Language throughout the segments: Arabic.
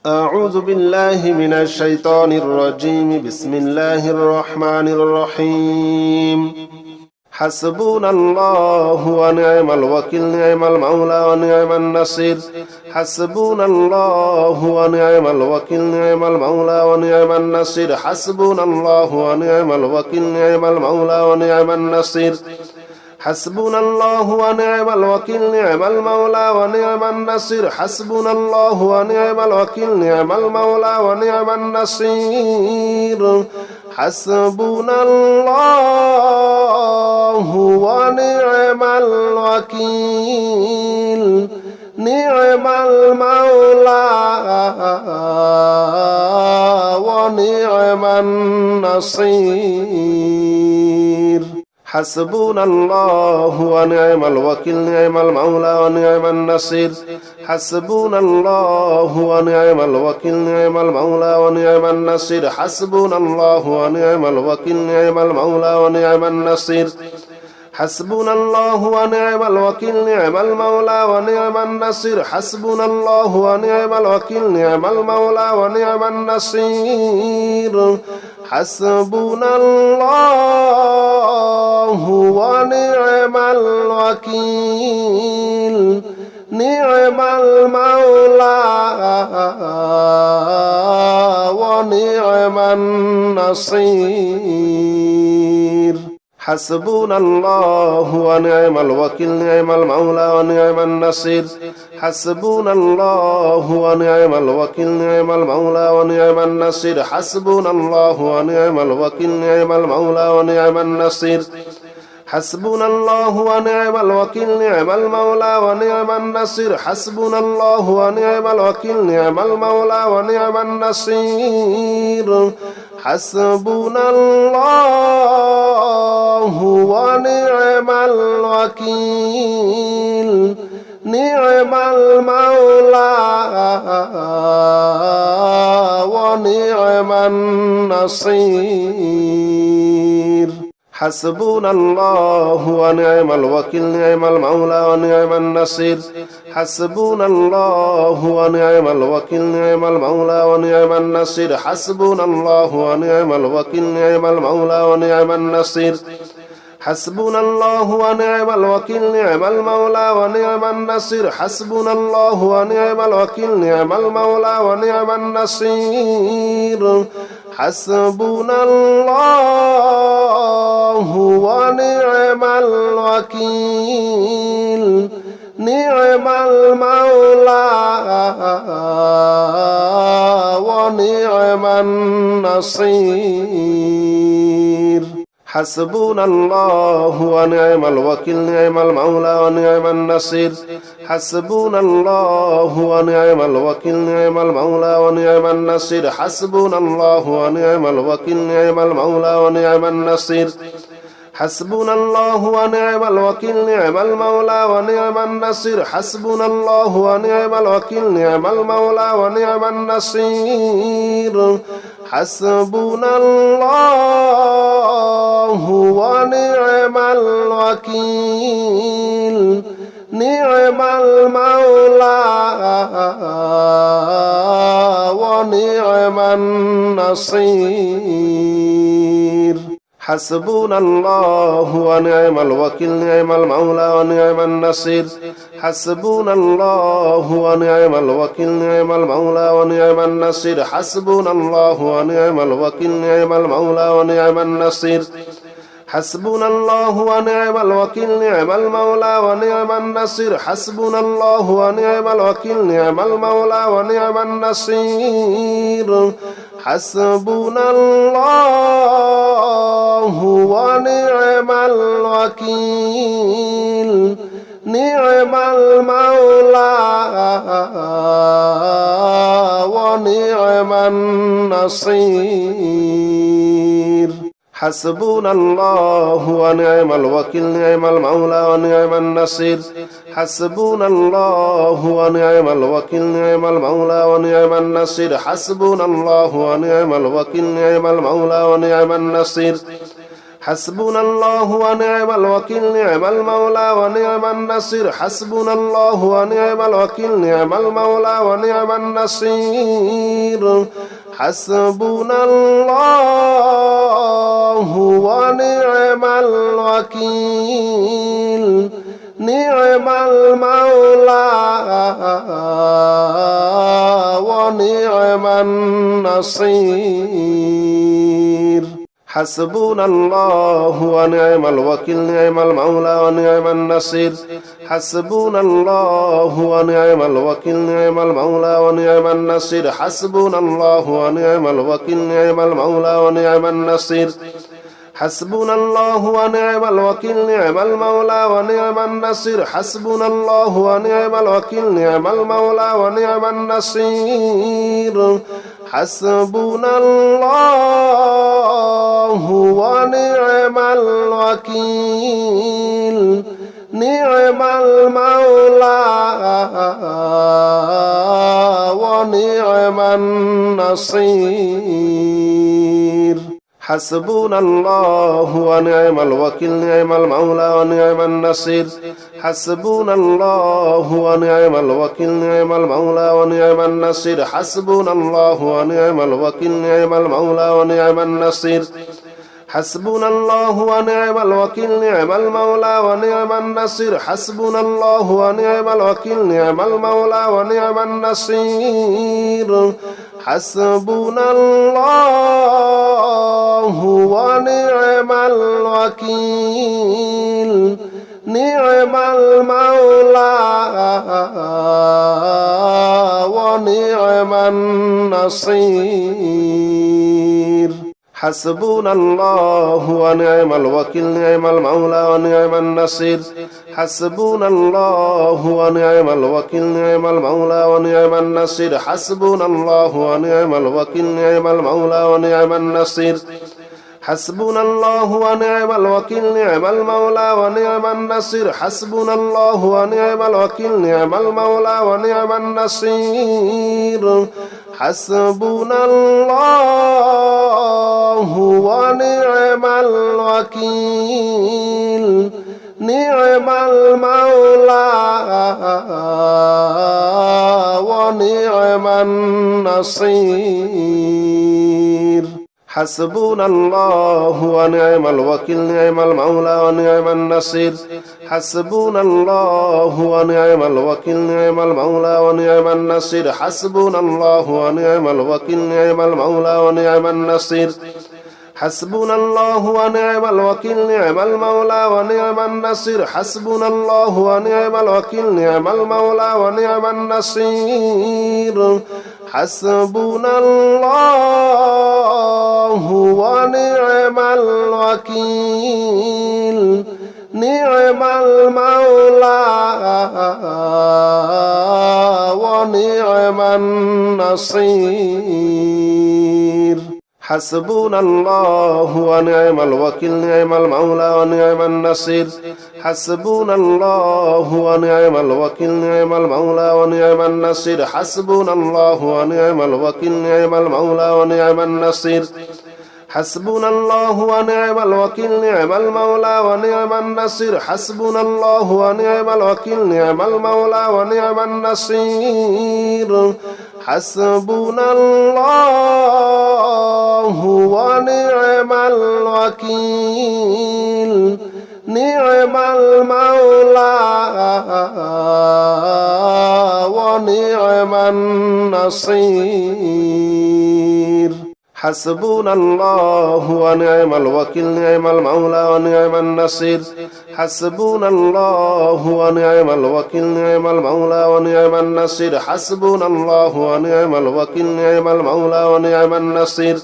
أعوذ بالله من الشيطان الرجيم بسم الله الرحمن الرحيم حسبنا الله ونعم الوكيل نعم المولى ونعم النصير حسبنا الله ونعم الوكيل نعم المولى ونعم النصير حسبنا الله ونعم الوكيل نعم المولى ونعم النصير حسبنا الله ونعم الوكيل نعم المولى ونعم النصير حسبنا الله ونعم الوكيل نعم المولى ونعم النصير حسبنا الله ونعم الوكيل نعم المولى ونعم النصير حسبنا الله ونعم الوكيل نعم المولى ونعم النصير حسبنا الله ونعم الوكيل نعم المولى ونعم النصير حسبنا الله ونعم الوكيل نعم المولى ونعم النصير حسبنا الله ونعم الوكيل نعم المولى ونعم النصير حسبنا الله ونعم الوكيل نعم المولى ونعم النصير حسبنا الله ونعم الوكيل نعم المولى ونعم النصير حسبنا الله ونعم الوكيل نعم المولى ونعم النصير حسبنا الله ونعم الوكيل نعم المولى ونعم النصير حسبنا الله ونعم الوكيل نعم المولى ونعم النصير حسبنا الله ونعم الوكيل نعم المولى ونعم النصير حسبنا الله ونعم الوكيل نعم المولى ونعم النصير حسبنا الله ونعم الوكيل نعم المولى ونعم النصير حسبنا الله ونعم الوكيل نعم المولى ونعم النصير حسبنا الله ونعم الوكيل نعم المولى ونعم النصير حسبنا الله ونعم الوكيل نعم المولى ونعم النصير حسبنا الله ونعم الوكيل نعم المولى ونعم النصير حسبنا الله ونعم الوكيل نعم المولى ونعم النصير حسبنا الله ونعم الوكيل نعم المولى ونعم النصير حسبنا الله ونعم الوكيل نعم المولى ونعم النصير حسبنا الله ونعم الوكيل نعم المولى ونعم النصير حسبنا الله ونعم الوكيل نعم المولى ونعم النصير حسبنا الله ونعم الوكيل نعم المولى ونعم النصير حسبنا الله ونعم الوكيل نعم المولى ونعم النصير حسبنا الله ونعم الوكيل نعم المولى ونعم النصير حسبنا الله ونعم الوكيل نعم المولى ونعم النصير حسبنا الله ونعم الوكيل نعم المولى ونعم النصير حسبنا الله ونعم الوكيل نعم المولى ونعم النصير حسبنا الله ونعم الوكيل نعم المولى ونعم النصير حسبنا الله ونعم الوكيل نعم المولى ونعم النصير حسبنا الله ونعم الوكيل نعم المولى ونعم النصير حسبنا الله ونعم الوكيل نعم المولى ونعم النصير حسبنا الله ونعم الوكيل نعم المولى ونعم النصير حسبنا الله ونعم الوكيل نعم المولى ونعم النصير حسبنا الله ونعم الوكيل نعم المولى ونعم النصير حسبنا الله ونعم الوكيل نعم المولى ونعم النصير حسبنا الله ونعم الوكيل نعم المولى ونعم النصير حسبنا الله ونعم الوكيل نعم المولى ونعم النصير حسبنا الله ونعم الوكيل نعم المولى ونعم النصير حسبنا الله ونعم الوكيل نعم المولى ونعم النصير حسبنا الله ونعم الوكيل نعم المولى ونعم النصير حسبنا الله ونعم الوكيل نعم المولى ونعم النصير حسبنا الله ونعم الوكيل نعم المولى ونعم النصير حسبنا الله ونعم الوكيل نعم المولى ونعم النصير حسبنا الله ونعم الوكيل نعم المولى ونعم النصير حسبنا الله ونعم الوكيل نعم المولى ونعم النصير حسبنا الله ونعم الوكيل نعم المولى ونعم النصير حسبنا الله ونعم الوكيل نعم المولى ونعم النصير حسبنا الله ونعم الوكيل نعم المولى ونعم النصير حسبنا الله ونعم الوكيل نعم المولى ونعم النصير حسبنا الله ونعم الوكيل نعم المولى ونعم النصير حسبنا الله ونعم الوكيل نعم المولى ونعم النصير حسبنا الله ونعم الوكيل نعم المولى ونعم النصير حسبنا الله ونعم الوكيل نعم المولى ونعم النصير حسبنا الله ونعم الوكيل نعم المولى ونعم النصير حسبنا الله ونعم الوكيل نعم المولى ونعم النصير حسبنا الله ونعم الوكيل نعم المولى ونعم النصير حسبنا الله ونعم الوكيل نعم المولى ونعم النصير حسبنا الله ونعم الوكيل نعم المولى ونعم النصير حسبنا الله ونعم الوكيل نعم المولى ونعم النصير حسبنا الله ونعم الوكيل نعم المولى ونعم النصير حسبنا الله ونعم الوكيل نعم المولى ونعم النصير حسبنا الله ونعم الوكيل نعم المولى ونعم النصير حسبنا الله ونعم الوكيل نعم المولى ونعم النصير حسبنا الله ونعم الوكيل نعم المولى ونعم النصير حسبنا الله ونعم الوكيل نعم المولى ونعم النصير حسبنا الله ونعم الوكيل نعم المولى ونعم النصير حسبنا الله ونعم الوكيل نعم المولى ونعم النصير حسبنا الله ونعم الوكيل نعم المولى ونعم النصير حسبنا الله ونعم الوكيل نعم المولى ونعم النصير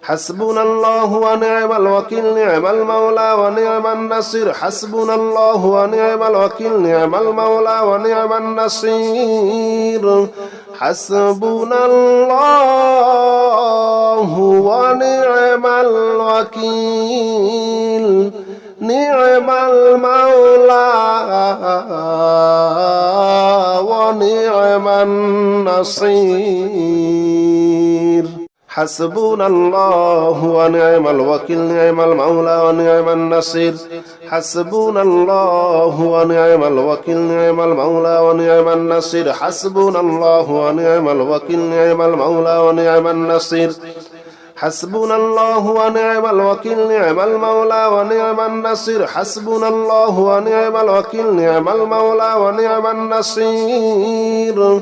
حسبنا الله ونعم الوكيل نعم المولى ونعم النصير حسبنا الله ونعم الوكيل نعم المولى ونعم النصير حسبنا الله ونعم الوكيل نعم المولى ونعم النصير حسبنا الله ونعم الوكيل نعم المولى ونعم النصير حسبنا الله ونعم الوكيل نعم المولى ونعم النصير حسبنا الله ونعم الوكيل نعم المولى ونعم النصير حسبنا الله ونعم الوكيل نعم المولى ونعم النصير حسبنا الله ونعم الوكيل نعم المولى ونعم النصير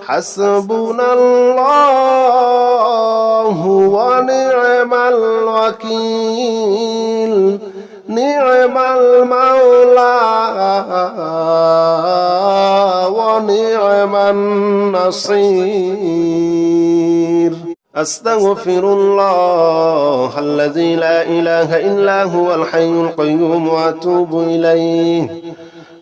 حسبنا الله ونعم الوكيل نعم المولى ونعم النصير أستغفر الله الذي لا إله إلا هو الحي القيوم وأتوب إليه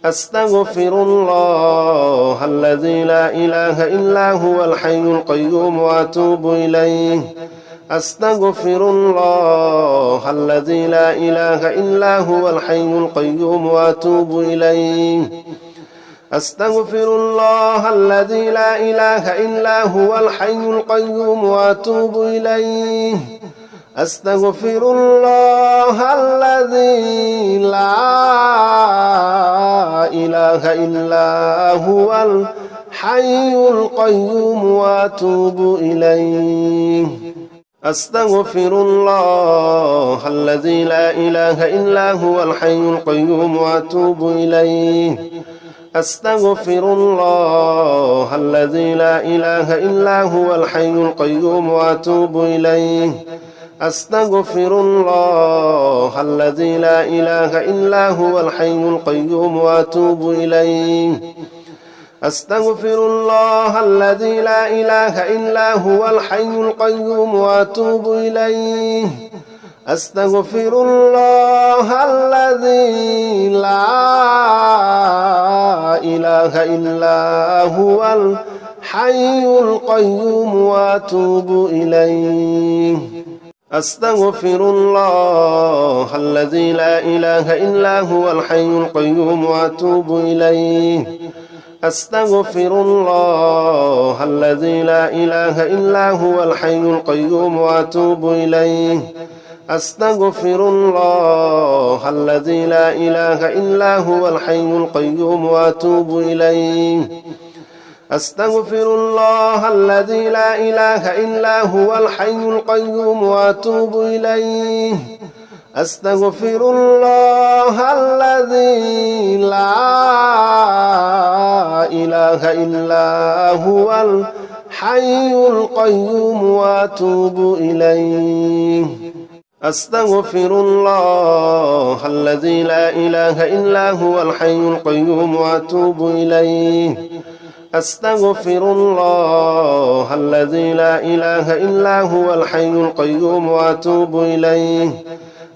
أستغفر الله الذي لا إله إلا هو الحي القيوم وأتوب إليه أستغفر الله الذي لا إله إلا هو الحي القيوم وأتوب إليه أستغفر الله الذي لا إله إلا هو الحي القيوم وأتوب إليه أستغفر الله الذي لا إله إلا هو الحي القيوم وأتوب إليه أستغفر الله الذي لا إله إلا هو الحي القيوم وأتوب إليه أستغفر الله الذي لا إله إلا هو الحي القيوم وأتوب إليه أستغفر الله الذي لا إله إلا هو الحي القيوم وأتوب إليه أستغفر الله الذي لا إله إلا هو الحي القيوم وأتوب إليه أستغفر الله الذي لا إله إلا هو الحي القيوم وأتوب إليه أستغفر الله الذي لا إله إلا هو الحي القيوم وأتوب إليه أستغفر الله الذي لا إله إلا هو الحي القيوم وأتوب إليه أستغفر الله الذي لا إله إلا هو الحي القيوم وأتوب إليه أستغفر الله الذي لا إله إلا هو الحي القيوم وأتوب إليه أستغفر الله الذي لا إله إلا هو الحي القيوم وأتوب إليه أستغفر الله الذي لا إله إلا هو الحي القيوم وأتوب إليه أستغفر الله الذي لا إله إلا هو الحي القيوم وأتوب إليه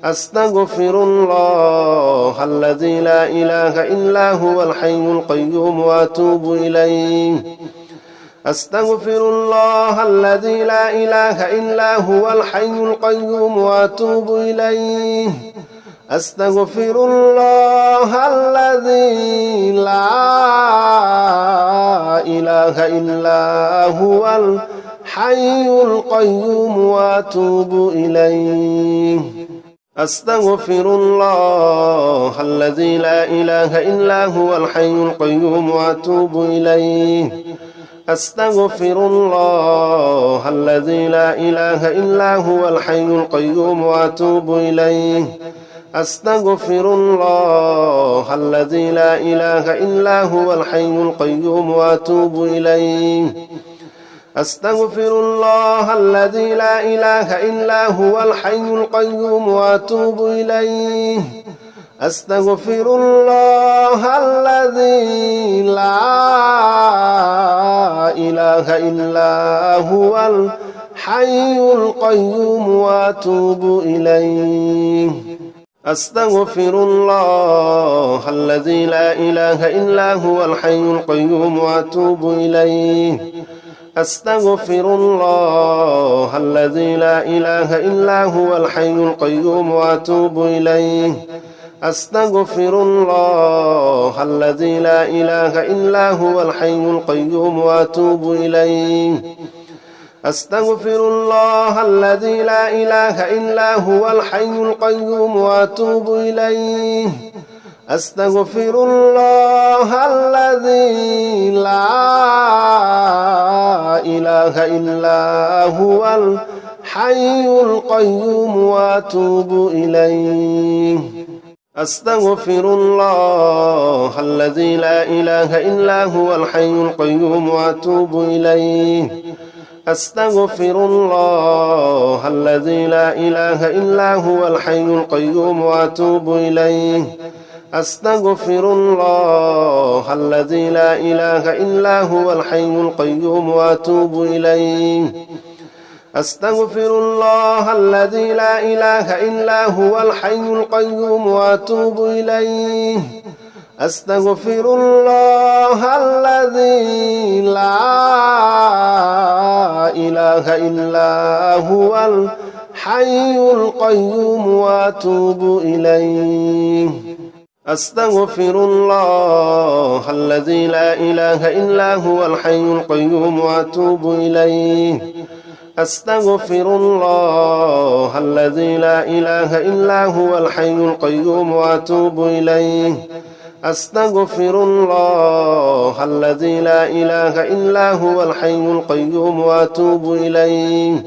أستغفر الله الذي لا إله إلا هو الحي القيوم وأتوب إليه أستغفر الله الذي لا إله إلا هو الحي القيوم وأتوب إليه أستغفر الله الذي لا إله إلا هو الحي القيوم وأتوب إليه أستغفر الله الذي لا إله إلا هو الحي القيوم وأتوب إليه أستغفر الله الذي لا إله إلا هو الحي القيوم وأتوب إليه أستغفر الله الذي لا إله إلا هو الحي القيوم وأتوب إليه أستغفر الله الذي لا إله إلا هو الحي القيوم وأتوب إليه أستغفر الله الذي لا إله إلا هو الحي القيوم وأتوب إليه أستغفر الله الذي لا إله إلا هو الحي القيوم وأتوب إليه أستغفر الله الذي لا إله إلا هو الحي القيوم وأتوب إليه أستغفر الله الذي لا إله إلا هو الحي القيوم وأتوب إليه أستغفر الله الذي لا إله إلا هو الحي القيوم وأتوب إليه أستغفر الله الذي لا إله إلا هو الحي القيوم وأتوب إليه أستغفر الله الذي لا إله إلا هو الحي القيوم وأتوب إليه أستغفر الله الذي لا إله إلا هو الحي القيوم وأتوب إليه أستغفر الله الذي لا إله إلا هو الحي القيوم وأتوب إليه أستغفر الله الذي لا إله إلا هو الحي القيوم وأتوب إليه أستغفر الله الذي لا إله إلا هو الحي القيوم وأتوب إليه أستغفر الله الذي لا إله إلا هو الحي القيوم وأتوب إليه أستغفر الله الذي لا إله إلا هو الحي القيوم وأتوب إليه أستغفر الله الذي لا إله إلا هو الحي القيوم وأتوب إليه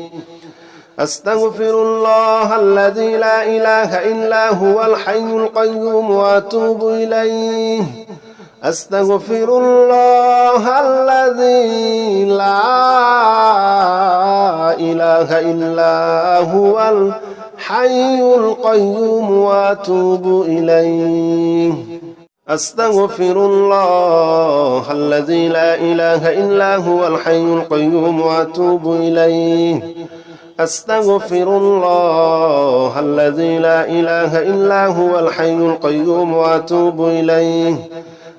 أستغفر الله الذي لا إله إلا هو الحي القيوم وأتوب إليه أستغفر الله الذي لا إله إلا هو الحي القيوم وأتوب إليه أستغفر الله الذي لا إله إلا هو الحي القيوم وأتوب إليه أستغفر الله الذي لا إله إلا هو الحي القيوم وأتوب إليه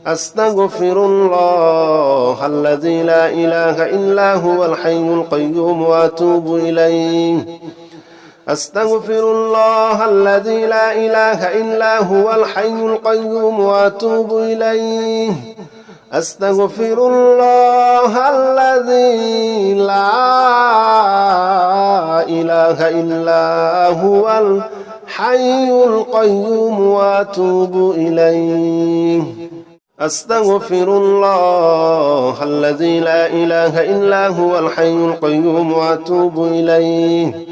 أستغفر الله الذي لا إله إلا هو الحي القيوم وأتوب إليه أستغفر الله الذي لا إله إلا هو الحي القيوم وأتوب إليه أستغفر الله الذي لا إله إلا هو الحي القيوم وأتوب إليه أستغفر الله الذي لا إله إلا هو الحي القيوم وأتوب إليه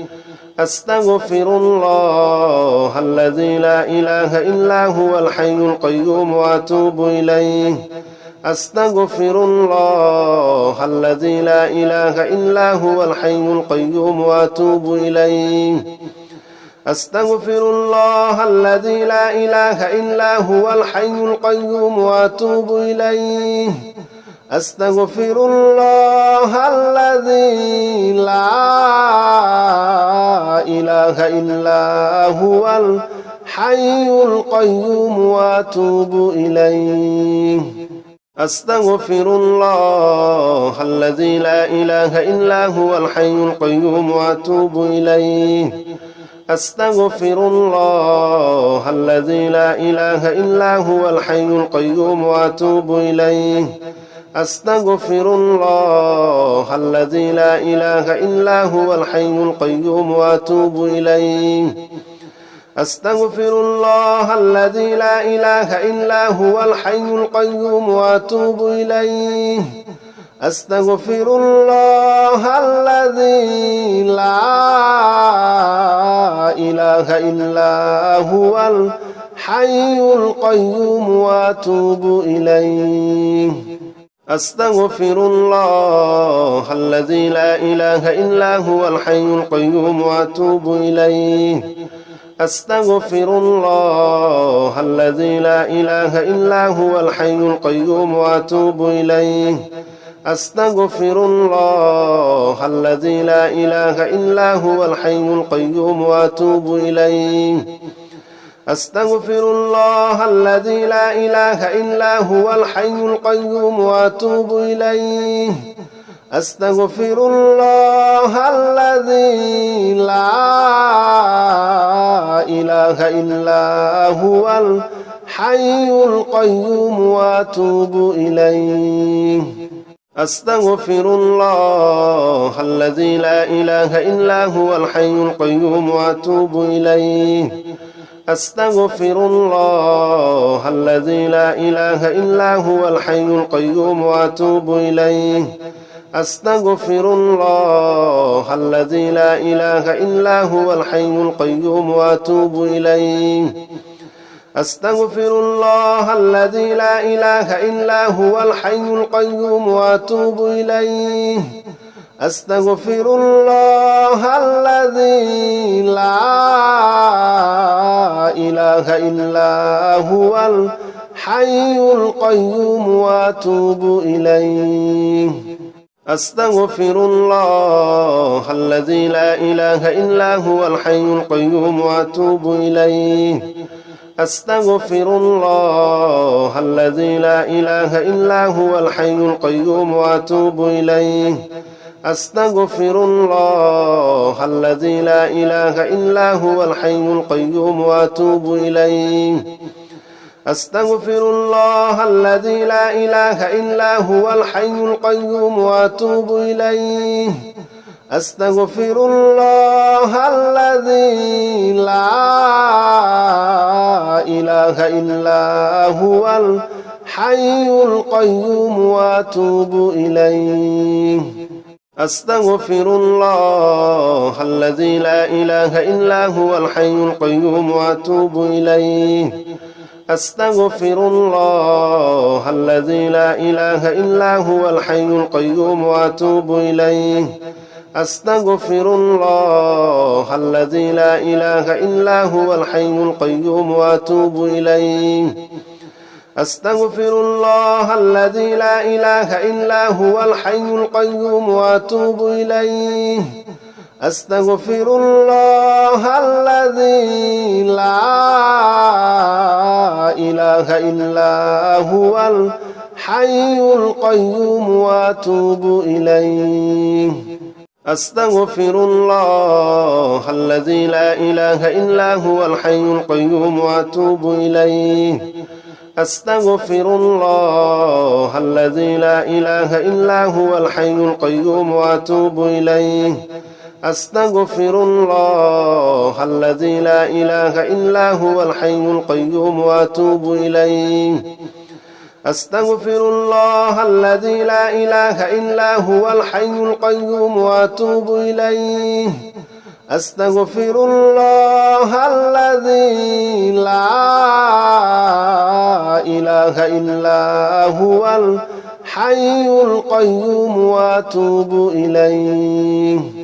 أستغفر الله الذي لا إله إلا هو الحي القيوم وأتوب إليه أستغفر الله الذي لا إله إلا هو الحي القيوم وأتوب إليه أستغفر الله الذي لا إله إلا هو الحي القيوم وأتوب إليه أستغفر الله الذي لا إله إلا هو الحي القيوم وأتوب إليه أستغفر الله الذي لا إله إلا هو الحي القيوم وأتوب إليه أستغفر الله الذي لا إله إلا هو الحي القيوم وأتوب إليه أستغفر الله الذي لا إله إلا هو الحي القيوم وأتوب إليه أستغفر الله الذي لا إله إلا هو الحي القيوم وأتوب إليه أستغفر الله الذي لا إله إلا هو الحي القيوم وأتوب إليه أستغفر الله الذي لا إله إلا هو الحي القيوم وأتوب إليه أستغفر الله الذي لا إله إلا هو الحي القيوم وأتوب إليه أستغفر الله الذي لا إله إلا هو الحي القيوم وأتوب إليه أستغفر الله الذي لا إله إلا هو الحي القيوم وأتوب إليه أستغفر الله الذي لا إله إلا هو الحي القيوم وأتوب إليه أستغفر الله الذي لا إله إلا هو الحي القيوم وأتوب إليه. أستغفر الله الذي لا إله إلا هو الحي القيوم وأتوب إليه. أستغفر الله الذي لا إله إلا هو الحي القيوم وأتوب إليه. أستغفر الله الذي لا إله إلا هو الحي القيوم وأتوب إليه. أستغفر الله الذي لا إله إلا هو الحي القيوم وأتوب إليه. أستغفر الله الذي لا إله إلا هو الحي القيوم وأتوب إليه. أستغفر الله الذي لا إله إلا هو الحي القيوم وأتوب إليه. أستغفر الله الذي لا إله إلا هو الحي القيوم وأتوب إليه. أستغفر الله الذي لا إله إلا هو الحي القيوم وأتوب إليه. أستغفر الله الذي لا إله إلا هو الحي القيوم وأتوب إليه. أستغفر الله الذي لا إله إلا هو الحي القيوم وأتوب إليه. أستغفر الله الذي لا إله إلا هو الحي القيوم وأتوب إليه. أستغفر الله الذي لا إله إلا هو الحي القيوم وأتوب إليه. أستغفر الله الذي لا إله إلا هو الحي القيوم وأتوب إليه. أستغفر الله الذي لا إله إلا هو الحي القيوم وأتوب إليه. أستغفر الله الذي لا إله إلا هو الحي القيوم وأتوب إليه. أستغفر الله الذي لا إله إلا هو الحي القيوم وأتوب إليه. أستغفر الله الذي لا إله إلا هو الحي القيوم وأتوب إليه. أستغفر الله الذي لا إله إلا هو الحي القيوم وأتوب إليه. أستغفر الله الذي لا إله إلا هو الحي القيوم وأتوب إليه.